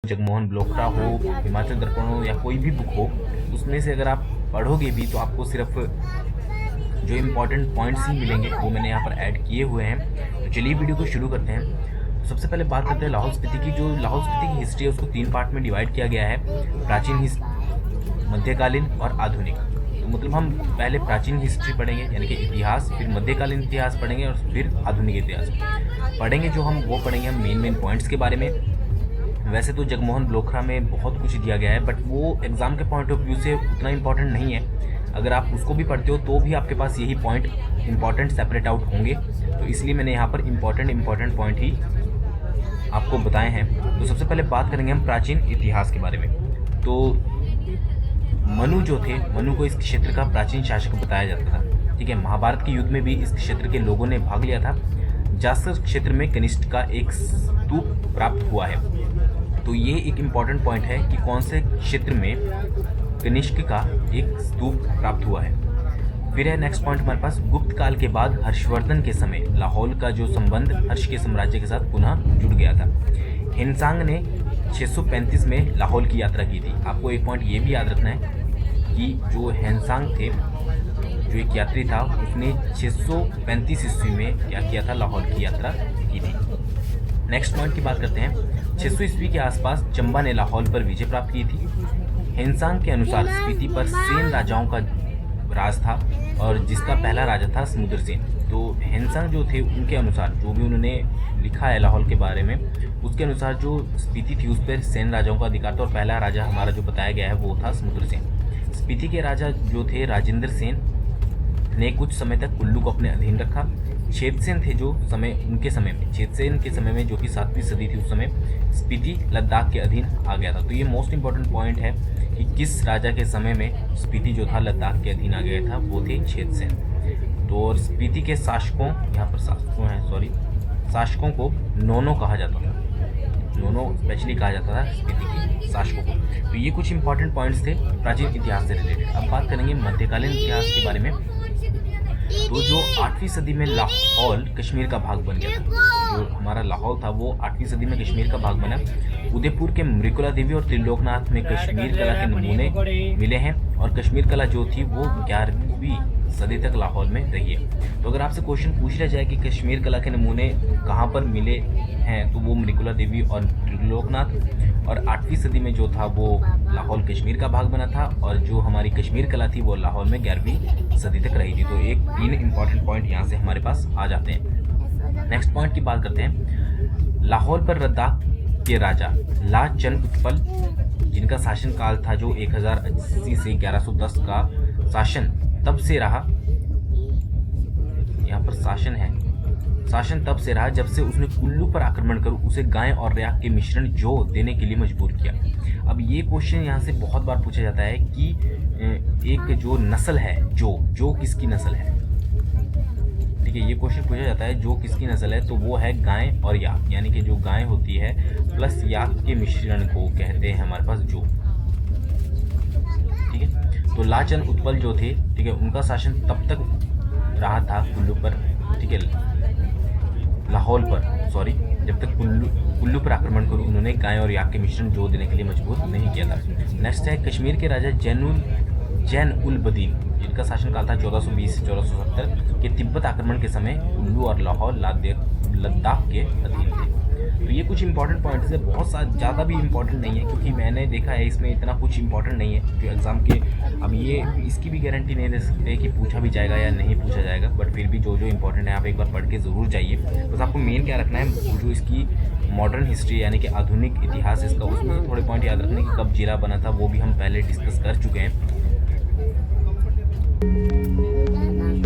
जगमोहन ब्लोखरा हो, हिमाचल दर्पण हो या कोई भी बुक हो, उसमें से अगर आप पढ़ोगे भी तो आपको सिर्फ जो इम्पोर्टेंट पॉइंट्स ही मिलेंगे वो मैंने यहाँ पर ऐड किए हुए हैं। तो चलिए वीडियो को शुरू करते हैं। तो सबसे पहले बात करते हैं लाहौल स्पीति की। जो लाहौल स्पीति की हिस्ट्री है उसको 3 पार्ट में डिवाइड किया गया है, प्राचीन, मध्यकालीन और आधुनिक। तो मतलब हम पहले प्राचीन हिस्ट्री पढ़ेंगे यानी कि इतिहास, फिर मध्यकालीन इतिहास पढ़ेंगे और फिर आधुनिक इतिहास पढ़ेंगे। जो हम वो पढ़ेंगे हम मेन पॉइंट्स के बारे में। वैसे तो जगमोहन ब्लोखरा में बहुत कुछ दिया गया है, बट वो एग्ज़ाम के पॉइंट ऑफ व्यू से उतना इम्पॉर्टेंट नहीं है। अगर आप उसको भी पढ़ते हो तो भी आपके पास यही पॉइंट इम्पॉर्टेंट सेपरेट आउट होंगे, तो इसलिए मैंने यहाँ पर इम्पॉर्टेंट पॉइंट ही आपको बताए हैं। तो सबसे पहले बात करेंगे हम प्राचीन इतिहास के बारे में। तो मनु जो थे, मनु को इस क्षेत्र का प्राचीन शासक बताया जाता था। ठीक है, महाभारत के युद्ध में भी इस क्षेत्र के लोगों ने भाग लिया था। जासर क्षेत्र में कनिष्क का एक स्तूप प्राप्त हुआ है। तो ये एक इम्पॉर्टेंट पॉइंट है कि कौन से क्षेत्र में कनिष्क का एक स्तूप प्राप्त हुआ है। फिर है नेक्स्ट पॉइंट हमारे पास, गुप्त काल के बाद हर्षवर्धन के समय लाहौल का जो संबंध हर्ष के साम्राज्य के साथ पुनः जुड़ गया था। हिनसांग ने 635 में लाहौल की यात्रा की थी। आपको एक पॉइंट ये भी याद रखना है कि जो हिनसांग थे, जो एक यात्री था, उसने 635 ईस्वी में क्या किया था, लाहौल की यात्रा की थी। नेक्स्ट पॉइंट की बात करते हैं। 600 ईस्वी के आसपास चंबा ने लाहौल पर विजय प्राप्त की थी। हिनसांग के अनुसार स्पीति पर सेन राजाओं का राज था और जिसका पहला राजा था समुद्रसेन। तो हिनसांग जो थे उनके अनुसार, जो भी उन्होंने लिखा है लाहौल के बारे में, उसके अनुसार जो स्पीति थी उस पर सेन राजाओं का अधिकार था और पहला राजा हमारा जो बताया गया है वो था समुद्रसेन। स्पीति के राजा जो थे राजेंद्र सेन ने कुछ समय तक कुल्लू को अपने अधीन रखा। छेदसेन थे जो छेदसेन के समय में जो कि 7वीं सदी थी, उस समय स्पीति लद्दाख के अधीन आ गया था। तो ये मोस्ट इंपॉर्टेंट पॉइंट है कि किस राजा के समय में स्पीति जो था लद्दाख के अधीन आ गया था, वो थे छेदसेन। तो और स्पीति के शासकों, यहाँ पर शासकों को नोनो कहा जाता था। नोनो स्पेशली कहा जाता था स्पीति के शासकों को। तो ये कुछ इंपॉर्टेंट पॉइंट्स थे प्राचीन इतिहास से रिलेटेड। अब बात करेंगे मध्यकालीन इतिहास के बारे में। तो जो 8वीं सदी में लाहौल कश्मीर का भाग बन गया था। जो हमारा लाहौल था वो 8वीं सदी में कश्मीर का भाग बना। उदयपुर के मृकुला देवी और त्रिलोकनाथ में कश्मीर कला के नमूने मिले हैं और कश्मीर कला जो थी वो 11वीं सदी तक लाहौल में रही है। तो अगर आपसे क्वेश्चन पूछ लिया जाए कि कश्मीर कला के नमूने कहाँ पर मिले हैं, तो वो मृकुला देवी और त्रिलोकनाथ, और 8वीं सदी में जो था वो लाहौल कश्मीर का भाग बना था और जो हमारी कश्मीर कला थी वो लाहौल में 11वीं सदी तक रही थी। तो एक 3 इंपॉर्टेंट पॉइंट यहाँ से हमारे पास आ जाते हैं। नेक्स्ट पॉइंट की बात करते हैं। लाहौल पर लद्दाख के राजा लाचन उत्पल, जिनका शासन काल था जो 1080 से 1110 का शासन तब से रहा, यहाँ पर शासन तब से रहा जब से उसने कुल्लू पर आक्रमण कर उसे गाय और रयाक के मिश्रण जौ देने के लिए मजबूर किया। अब ये क्वेश्चन यहाँ से बहुत बार पूछा जाता है कि एक जो नस्ल है जौ किसकी नस्ल है। ठीक है, ये क्वेश्चन पूछा जाता है जो किसकी नस्ल है, तो वो है गाय और याक, यानी कि जो गाय होती है प्लस याक के मिश्रण को कहते हैं हमारे पास जौ। ठीक है, तो लाचन उत्पल जो थे, ठीक है, उनका शासन तब तक रहा था कुल्लू पर, ठीक है, लाहौल पर जब तक कुल्लू पर आक्रमण कर उन्होंने गाय और याक के मिश्रण जौ देने के लिए मजबूर नहीं किया था। नेक्स्ट है कश्मीर के राजा जैन उल बदीन, जिनका शासनकाल था 1420 से 1470 के तिब्बत आक्रमण के समय कुल्लू और लाहौल लद्दाख के अधीन थे। तो ये कुछ इंपॉर्टेंट पॉइंट्स है, बहुत ज़्यादा भी इंपॉर्टेंट नहीं है क्योंकि मैंने देखा है इसमें इतना कुछ इंपॉर्टेंट नहीं है जो एग्ज़ाम के। अब ये इसकी भी गारंटी नहीं दे सकते कि पूछा भी जाएगा या नहीं पूछा जाएगा, बट फिर भी जो इंपॉर्टेंट है आप एक बार पढ़ के ज़रूर जाइए। बस आपको मेन क्या रखना है, जो इसकी मॉडर्न हिस्ट्री यानी कि आधुनिक इतिहास इसका, उसमें थोड़े पॉइंट याद रखने कि कब जिला बना था वो भी हम पहले डिस्कस कर चुके हैं।